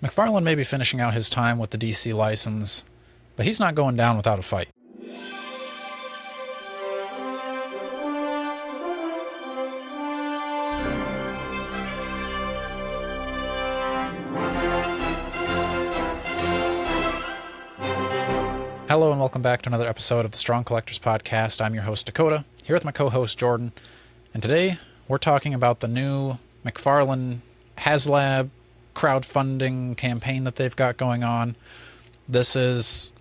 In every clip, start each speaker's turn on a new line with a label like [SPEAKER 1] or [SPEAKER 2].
[SPEAKER 1] McFarlane may be finishing out his time with the DC license, but he's not going down without a fight. Hello and welcome back to another episode of the Strong Collectors Podcast. I'm your host Dakota, here with my co-host Jordan, and today we're talking about the new McFarland Haslab crowdfunding campaign that they've got going on. This is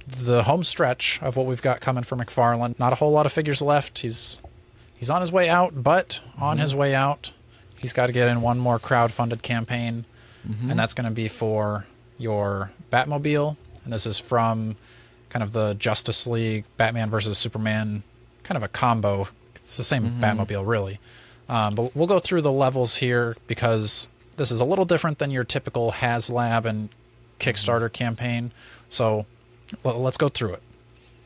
[SPEAKER 1] the home stretch of what we've got coming for McFarlane. Not a whole lot of figures left. He's on his way out, but on his way out, he's got to get in one more crowdfunded campaign, and that's going to be for your Batmobile. And this is from kind of the Justice League, Batman versus Superman, kind of a combo. It's the same Batmobile, really. But we'll go through the levels here because this is a little different than your typical Haslab and Kickstarter campaign. So let's go through it.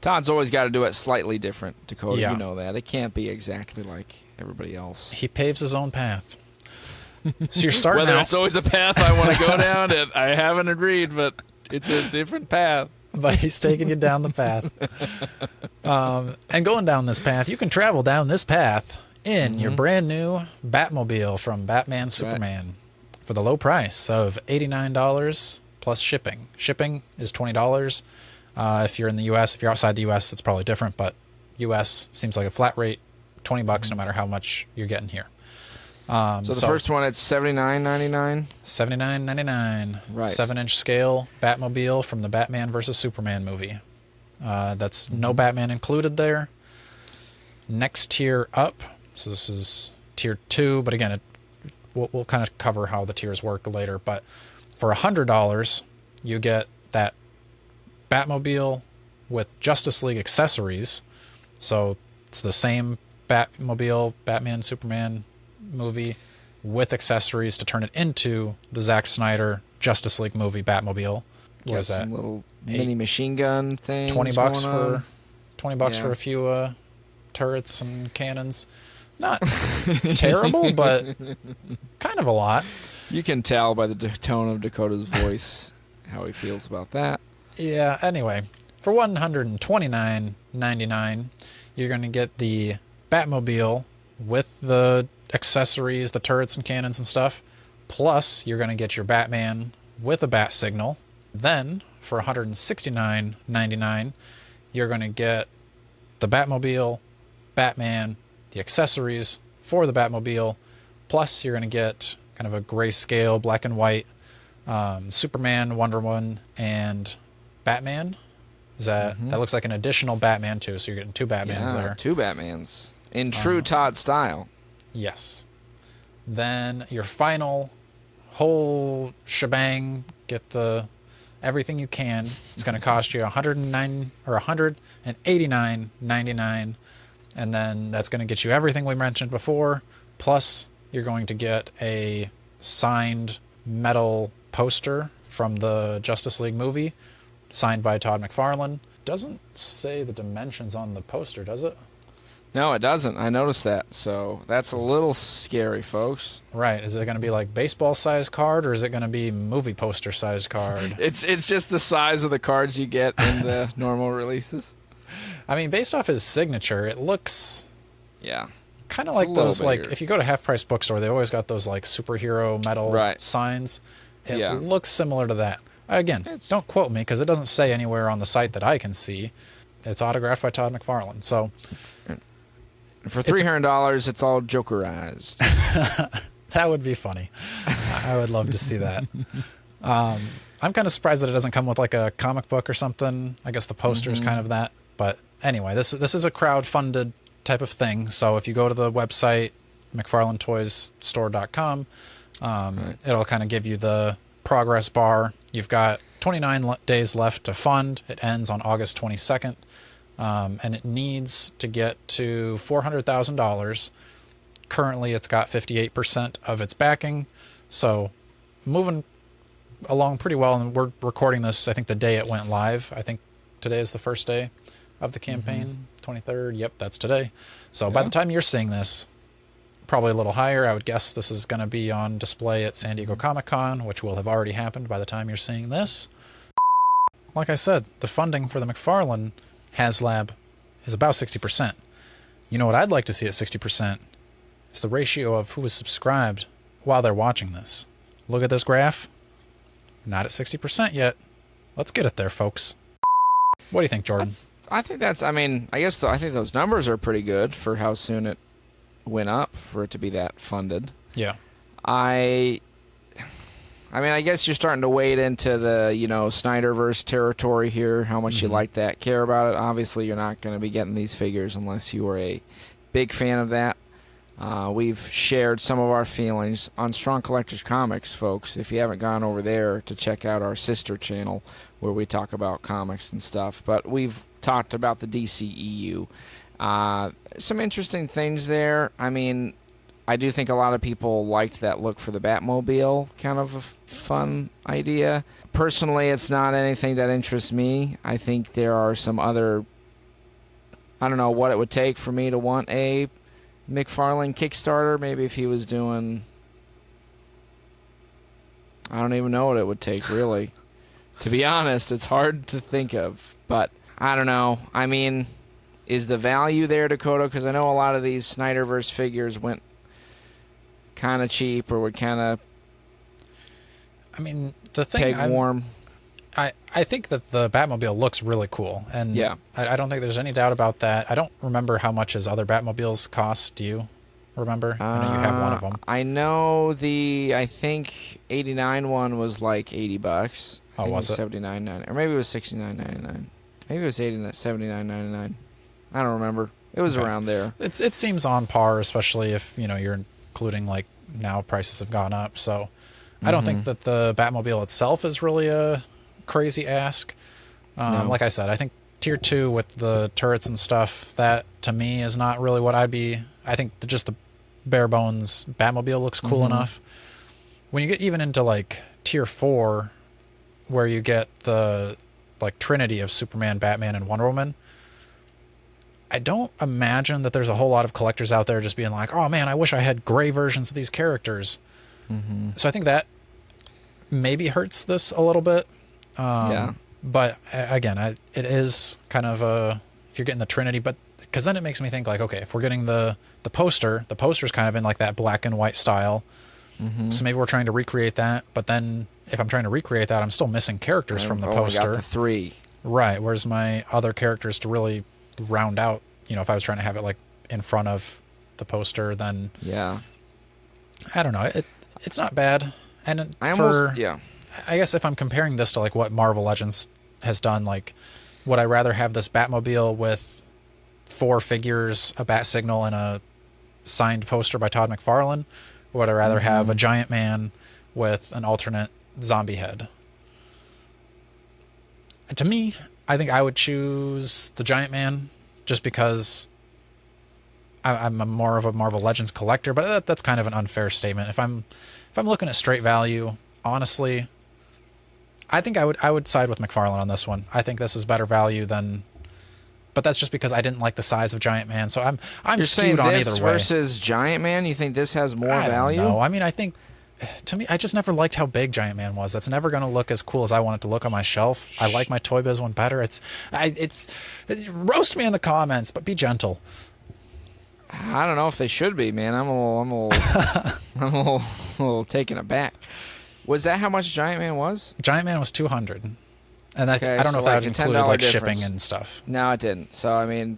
[SPEAKER 2] Todd's always got to do it slightly different, Dakota.
[SPEAKER 1] Yeah.
[SPEAKER 2] You know that. It can't be exactly like everybody else.
[SPEAKER 1] He paves his own path. So you're starting
[SPEAKER 2] Whether
[SPEAKER 1] out,
[SPEAKER 2] it's always a path I want to go down, I haven't agreed, but it's a different path.
[SPEAKER 1] but he's taking you down the path. And going down this path, you can travel down this path in your brand new Batmobile from Batman Superman for the low price of $89 plus shipping. Shipping is $20. If you're in the U.S., if you're outside the U.S., it's probably different, but U.S. seems like a flat rate, $20 no matter how much you're getting here.
[SPEAKER 2] So the first one, it's $79.99?
[SPEAKER 1] $79.99.
[SPEAKER 2] Right.
[SPEAKER 1] 7-inch scale Batmobile from the Batman versus Superman movie. That's no Batman included there. Next tier up, so this is tier 2, but again, we'll kind of cover how the tiers work later. But for $100, you get that Batmobile with Justice League accessories. So it's the same Batmobile, Batman, Superman movie with accessories to turn it into the Zack Snyder Justice League movie Batmobile. What is that?
[SPEAKER 2] Some little mini machine gun thing.
[SPEAKER 1] $20 for $20 for a few turrets and cannons. Not terrible, but kind of a lot.
[SPEAKER 2] You can tell by the tone of Dakota's voice how he feels about that.
[SPEAKER 1] Yeah, anyway, for $129.99, you're going to get the Batmobile with the accessories, the turrets and cannons and stuff. Plus, you're going to get your Batman with a bat signal. Then, for $169.99, you're going to get the Batmobile, Batman, the accessories for the Batmobile. Plus, you're going to get kind of a grayscale, black and white Superman, Wonder Woman, and Batman. Is that that looks like an additional Batman too? So you're getting two Batmans there.
[SPEAKER 2] Two Batmans in true Todd style.
[SPEAKER 1] Yes. Then your final whole shebang, get everything you can. It's going to cost you $189.99, and then that's going to get you everything we mentioned before. Plus, you're going to get a signed metal poster from the Justice League movie, signed by Todd McFarlane. Doesn't say the dimensions on the poster, does it?
[SPEAKER 2] No, it doesn't. I noticed that. So that's a little scary, folks.
[SPEAKER 1] Right. Is it going to be like baseball-sized card, or is it going to be movie poster-sized card?
[SPEAKER 2] It's just the size of the cards you get in the normal releases.
[SPEAKER 1] I mean, based off his signature, it looks kind of like those, like, if you go to Half Price Bookstore, they always got those, like, superhero metal signs. It looks similar to that. Again, don't quote me, because it doesn't say anywhere on the site that I can see. It's autographed by Todd McFarlane. So
[SPEAKER 2] for $300, it's all Jokerized.
[SPEAKER 1] That would be funny. I would love to see that. I'm kind of surprised that it doesn't come with like a comic book or something. I guess the poster is kind of that. But anyway, this is a crowd-funded type of thing. So if you go to the website, McFarlandToysStore.com, it'll kind of give you the progress bar. You've got 29 days left to fund. It ends on August 22nd. And it needs to get to $400,000. Currently, it's got 58% of its backing. So moving along pretty well. And we're recording this, I think, the day it went live. I think today is the first day of the campaign. 23rd. Yep, that's today. So by the time you're seeing this, probably a little higher. I would guess this is going to be on display at San Diego Comic-Con, which will have already happened by the time you're seeing this. Like I said, the funding for the McFarland Haslab is about 60%. You know what I'd like to see at 60%? Is the ratio of who is subscribed while they're watching this. Look at this graph. Not at 60% yet. Let's get it there, folks. What do you think, Jordan?
[SPEAKER 2] I think that's, I mean, I guess I think those numbers are pretty good for how soon it went up for it to be that funded.
[SPEAKER 1] Yeah.
[SPEAKER 2] I mean, I guess you're starting to wade into the, Snyderverse territory here, how much you like that, care about it. Obviously, you're not going to be getting these figures unless you are a big fan of that. We've shared some of our feelings on Strong Collectors Comics, folks. If you haven't gone over there to check out our sister channel where we talk about comics and stuff. But we've talked about the DCEU. Some interesting things there. I mean, I do think a lot of people liked that look for the Batmobile, kind of a fun idea. Personally, it's not anything that interests me. I think there are some other, I don't know what it would take for me to want a McFarlane Kickstarter. Maybe if he was doing, I don't even know what it would take, really. To be honest, it's hard to think of. But I don't know. I mean, is the value there, Dakota? Because I know a lot of these Snyderverse figures went kind of cheap or would kind of,
[SPEAKER 1] I mean, the thing
[SPEAKER 2] peg warm.
[SPEAKER 1] I think that the Batmobile looks really cool, and
[SPEAKER 2] yeah.
[SPEAKER 1] I don't think there's any doubt about that. I don't remember how much his other Batmobiles cost. Do you remember? I know you have one of them.
[SPEAKER 2] I know I think 89 one was like $80. I think
[SPEAKER 1] was it?
[SPEAKER 2] $79.99, or maybe it was $69.99. Maybe it was $79.99. I don't remember. It was around there.
[SPEAKER 1] It seems on par, especially if you're including like now prices have gone up. So I don't think that the Batmobile itself is really a crazy ask.
[SPEAKER 2] No.
[SPEAKER 1] Like I said, I think tier 2 with the turrets and stuff, that to me is not really what I'd be. I think just the bare bones Batmobile looks cool enough. When you get even into like tier 4, where you get the like trinity of Superman, Batman, and Wonder Woman, I don't imagine that there's a whole lot of collectors out there just being like, oh man, I wish I had gray versions of these characters. So I think that maybe hurts this a little bit.
[SPEAKER 2] Yeah.
[SPEAKER 1] But again, it is kind of if you're getting the trinity, but because then it makes me think like, okay, if we're getting the poster's kind of in like that black and white style. So maybe we're trying to recreate that, but then if I'm trying to recreate that, I'm still missing characters from the poster.
[SPEAKER 2] Got the 3.
[SPEAKER 1] Right. Where's my other characters to really round out? If I was trying to have it like in front of the poster, then
[SPEAKER 2] yeah,
[SPEAKER 1] I don't know. It's not bad. And I guess if I'm comparing this to like what Marvel Legends has done, like, would I rather have this Batmobile with 4 figures, a bat signal, and a signed poster by Todd McFarlane? Or would I rather have a giant man with an alternate zombie head? And to me, I think I would choose the giant man just because I'm more of a Marvel Legends collector, but that's kind of an unfair statement. If I'm looking at straight value, honestly, I think I would side with McFarlane on this one. I think this is better value than, but that's just because I didn't like the size of Giant Man. So I'm
[SPEAKER 2] You're
[SPEAKER 1] skewed on either way.
[SPEAKER 2] This versus Giant Man, you think this has more value?
[SPEAKER 1] No, I mean, I think, to me, I just never liked how big Giant Man was. That's never going to look as cool as I want it to look on my shelf. I like my Toy Biz one better. It's roast me in the comments, but be gentle.
[SPEAKER 2] I don't know if they should be, man. I'm a little taken aback. Was that how much Giant Man was?
[SPEAKER 1] Giant Man was $200, and I don't know if that included like shipping and stuff.
[SPEAKER 2] No, it didn't. So I mean,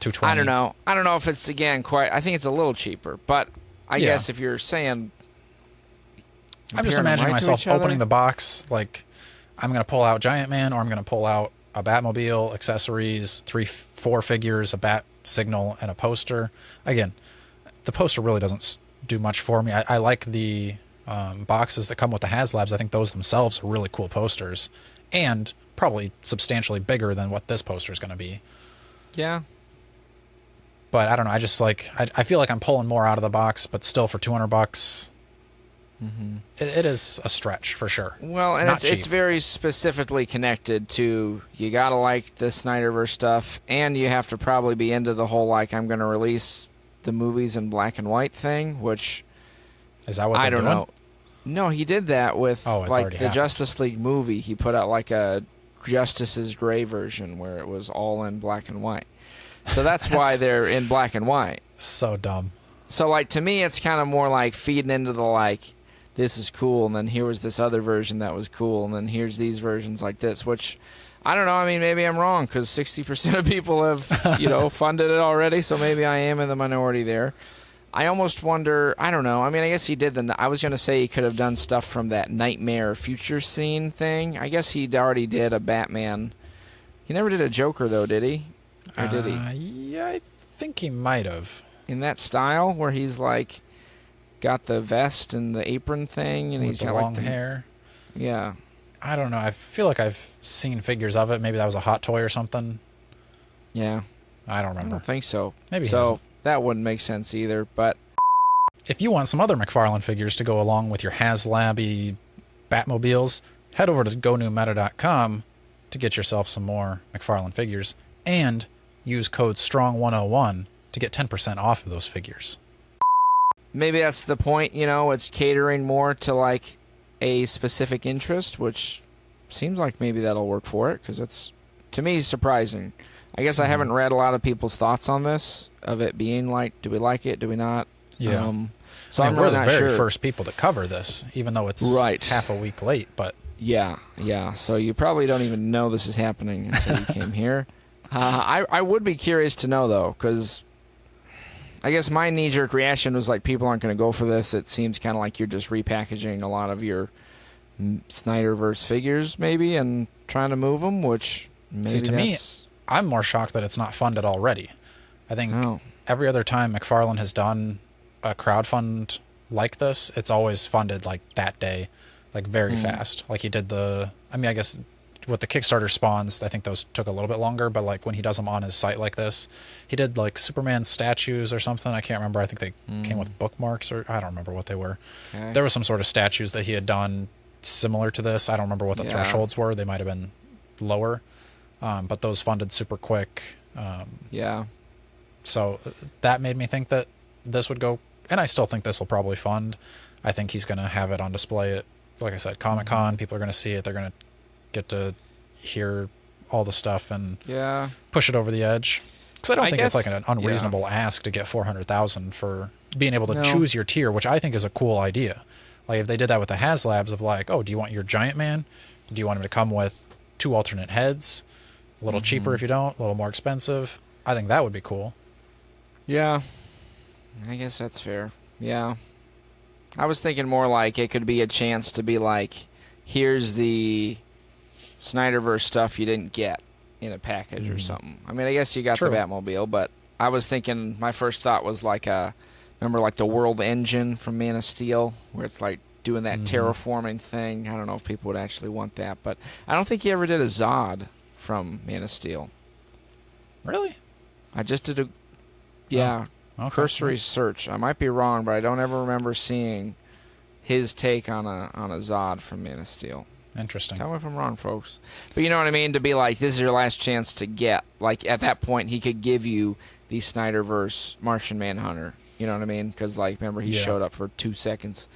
[SPEAKER 1] $220.
[SPEAKER 2] I don't know. I don't know if it's again quite. I think it's a little cheaper, but I guess if you're saying,
[SPEAKER 1] I'm just imagining myself opening the box like I'm going to pull out Giant Man, or I'm going to pull out a Batmobile, accessories, 4 figures, a bat signal, and a poster. Again, the poster really doesn't do much for me. I like the boxes that come with the Haslabs. I think those themselves are really cool posters, and probably substantially bigger than what this poster is going to be.
[SPEAKER 2] Yeah.
[SPEAKER 1] But I don't know. I just like I feel like I'm pulling more out of the box, but still for $200, it is a stretch for sure.
[SPEAKER 2] Well, and it's very specifically connected to, you gotta like the Snyderverse stuff, and you have to probably be into the whole like, I'm going to release the movies in black and white thing, which
[SPEAKER 1] Is that what
[SPEAKER 2] I
[SPEAKER 1] they're
[SPEAKER 2] don't
[SPEAKER 1] doing?
[SPEAKER 2] know. No, he did that with
[SPEAKER 1] Oh, it's
[SPEAKER 2] like
[SPEAKER 1] already
[SPEAKER 2] the
[SPEAKER 1] happened.
[SPEAKER 2] Justice League movie. He put out like a Justice's Gray version where it was all in black and white. So that's why they're in black and white.
[SPEAKER 1] So dumb.
[SPEAKER 2] So like to me, it's kind of more like feeding into the like, this is cool, and then here was this other version that was cool, and then here's these versions like this, which I don't know. I mean, maybe I'm wrong because 60% of people have funded it already, so maybe I am in the minority there. I almost wonder, I don't know. I mean, I guess he did I was going to say he could have done stuff from that Nightmare Future Scene thing. I guess he already did a Batman. He never did a Joker, though, did he? Or did he?
[SPEAKER 1] Yeah, I think he might have.
[SPEAKER 2] In that style where he's like got the vest and the apron thing and
[SPEAKER 1] With
[SPEAKER 2] he's
[SPEAKER 1] the
[SPEAKER 2] got
[SPEAKER 1] long
[SPEAKER 2] like
[SPEAKER 1] hair.
[SPEAKER 2] Yeah.
[SPEAKER 1] I don't know. I feel like I've seen figures of it. Maybe that was a hot toy or something.
[SPEAKER 2] Yeah.
[SPEAKER 1] I don't
[SPEAKER 2] I
[SPEAKER 1] remember.
[SPEAKER 2] don't think so.
[SPEAKER 1] Maybe he
[SPEAKER 2] so.
[SPEAKER 1] hasn't.
[SPEAKER 2] That wouldn't make sense either, but
[SPEAKER 1] If you want some other McFarlane figures to go along with your Haslab-y Batmobiles, head over to gonewmeta.com to get yourself some more McFarlane figures and use code STRONG101 to get 10% off of those figures.
[SPEAKER 2] maybe that's the point, it's catering more to like a specific interest, which seems like maybe that'll work for it because it's, to me, surprising. I guess I haven't read a lot of people's thoughts on this, of it being like, do we like it, do we not?
[SPEAKER 1] Yeah.
[SPEAKER 2] So
[SPEAKER 1] I mean,
[SPEAKER 2] I'm really
[SPEAKER 1] we're the
[SPEAKER 2] not
[SPEAKER 1] very
[SPEAKER 2] sure.
[SPEAKER 1] first people to cover this, even though it's
[SPEAKER 2] Right.
[SPEAKER 1] half a week late. But
[SPEAKER 2] Yeah. So you probably don't even know this is happening until you came here. I would be curious to know, though, because I guess my knee-jerk reaction was like, people aren't going to go for this. It seems kind of like you're just repackaging a lot of your Snyderverse figures, maybe, and trying to move them, which maybe
[SPEAKER 1] see, to me,
[SPEAKER 2] that's...
[SPEAKER 1] I'm more shocked that it's not funded already. I think every other time McFarlane has done a crowdfund like this, it's always funded like that day, like very fast. Like he did I guess with the Kickstarter spawns, I think those took a little bit longer, but like when he does them on his site like this, he did like Superman statues or something. I can't remember. I think they came with bookmarks, or I don't remember what they were.
[SPEAKER 2] Okay.
[SPEAKER 1] There was some sort of statues that he had done similar to this. I don't remember what the thresholds were. They might have been lower, but those funded super quick.
[SPEAKER 2] Yeah.
[SPEAKER 1] So that made me think that this would go, and I still think this will probably fund. I think he's going to have it on display at, like I said, Comic-Con. People are going to see it. They're going to get to hear all the stuff and push it over the edge. Because I don't think it's like an unreasonable ask to get $400,000 for being able to choose your tier, which I think is a cool idea. Like if they did that with the Haslabs of like, oh, do you want your Giant Man? Do you want him to come with 2 alternate heads? A little cheaper if you don't, a little more expensive. I think that would be cool.
[SPEAKER 2] Yeah. I guess that's fair. Yeah. I was thinking more like it could be a chance to be like, here's the Snyderverse stuff you didn't get in a package or something. I mean, I guess you got the Batmobile, but I was thinking, my first thought was like remember like the World Engine from Man of Steel, where it's like doing that terraforming thing. I don't know if people would actually want that, but I don't think he ever did a Zod from Man of Steel.
[SPEAKER 1] Really?
[SPEAKER 2] I just did
[SPEAKER 1] Okay.
[SPEAKER 2] cursory search. I might be wrong, but I don't ever remember seeing his take on a Zod from Man of Steel.
[SPEAKER 1] Interesting.
[SPEAKER 2] Tell me if I'm wrong, folks. But you know what I mean? To be like, this is your last chance to get. Like, at that point, he could give you the Snyderverse Martian Manhunter. You know what I mean? Because, like, remember, he showed up for 2 seconds.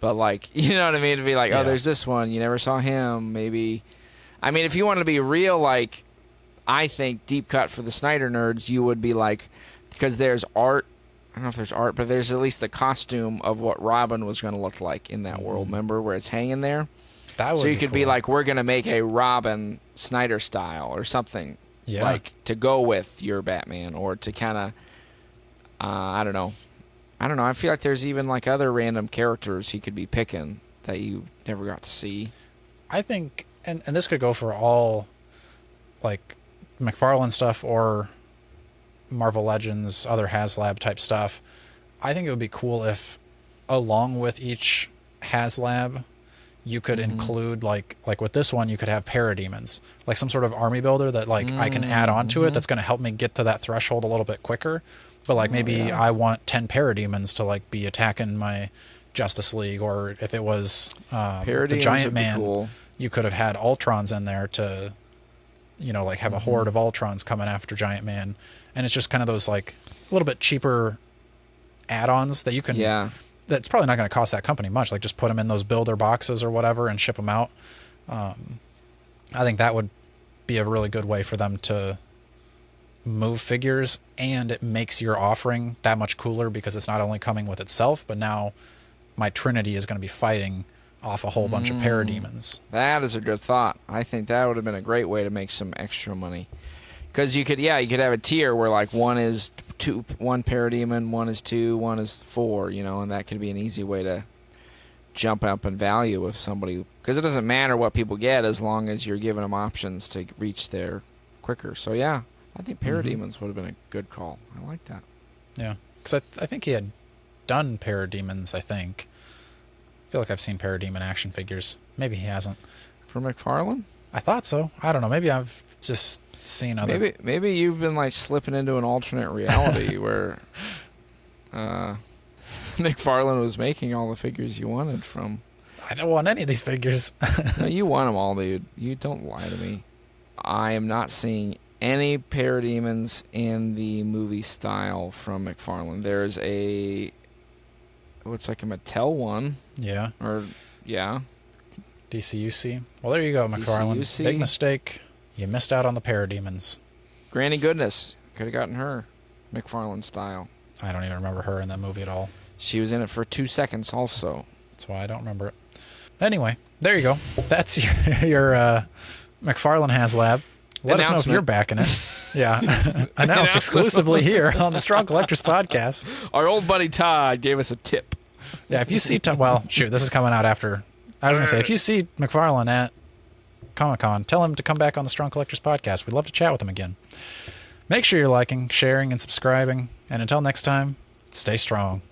[SPEAKER 2] But, like, you know what I mean? To be like, oh, there's this one. You never saw him. Maybe. I mean, if you wanted to be real, like, I think deep cut for the Snyder nerds, you would be like, because there's art. I don't know if there's art, but there's at least the costume of what Robin was going to look like in that world. Remember, where it's hanging there?
[SPEAKER 1] That would
[SPEAKER 2] so you
[SPEAKER 1] be
[SPEAKER 2] could
[SPEAKER 1] cool.
[SPEAKER 2] be like, we're going to make a Robin Snyder style or something.
[SPEAKER 1] Yeah.
[SPEAKER 2] Like, to go with your Batman, or to kind of, I don't know. I feel like there's even like other random characters he could be picking that you never got to see.
[SPEAKER 1] I think, and this could go for all, like, McFarlane stuff or Marvel Legends, other Haslab type stuff. I think it would be cool if, along with each Haslab, you could include, like with this one, you could have parademons, like some sort of army builder that, like, I can add on to it that's going to help me get to that threshold a little bit quicker. But, like, maybe I want 10 parademons to, like, be attacking my Justice League, or if it was the Giant Man, you could have had Ultrons in there to, you know, like, have a horde of Ultrons coming after Giant Man. And it's just kind of those, like, a little bit cheaper add-ons that you can.
[SPEAKER 2] Yeah.
[SPEAKER 1] That's probably not going to cost that company much. Like just put them in those builder boxes or whatever and ship them out. I think that would be a really good way for them to move figures, and it makes your offering that much cooler because it's not only coming with itself, but now my Trinity is going to be fighting off a whole bunch of parademons.
[SPEAKER 2] That is a good thought. I think that would have been a great way to make some extra money. Because you could have a tier where like one parademon, one is 2, one is 4, and that could be an easy way to jump up in value with somebody. Because it doesn't matter what people get as long as you're giving them options to reach there quicker. So yeah, I think parademons would have been a good call. I like that.
[SPEAKER 1] Yeah, because I think he had done parademons, I think. I feel like I've seen parademon action figures. Maybe he hasn't.
[SPEAKER 2] For McFarlane? I
[SPEAKER 1] thought so. I don't know. Maybe I've just seen other...
[SPEAKER 2] Maybe you've been like slipping into an alternate reality where McFarlane was making all the figures you wanted from...
[SPEAKER 1] I don't want any of these figures.
[SPEAKER 2] No, you want them all, dude. You don't lie to me. I am not seeing any parademons in the movie style from McFarlane. There's looks like a Mattel one.
[SPEAKER 1] Yeah.
[SPEAKER 2] Yeah.
[SPEAKER 1] DCUC. Well, there you go, McFarlane.
[SPEAKER 2] DCUC.
[SPEAKER 1] Big mistake. You missed out on the parademons.
[SPEAKER 2] Granny Goodness. Could have gotten her. McFarlane style. I
[SPEAKER 1] don't even remember her in that movie at all.
[SPEAKER 2] She was in it for 2 seconds also.
[SPEAKER 1] That's why I don't remember it. Anyway, there you go. That's your McFarland Haslab. Let us know if you're backing it. Yeah. Announced exclusively here on the Strong Collectors Podcast.
[SPEAKER 2] Our old buddy Todd gave us a tip.
[SPEAKER 1] Yeah, if you see well, shoot, this is coming out after. I was going to say, if you see McFarlane at Comic-Con, tell him to come back on the Strong Collectors Podcast. We'd love to chat with him again. Make sure you're liking, sharing, and subscribing. And until next time, stay strong.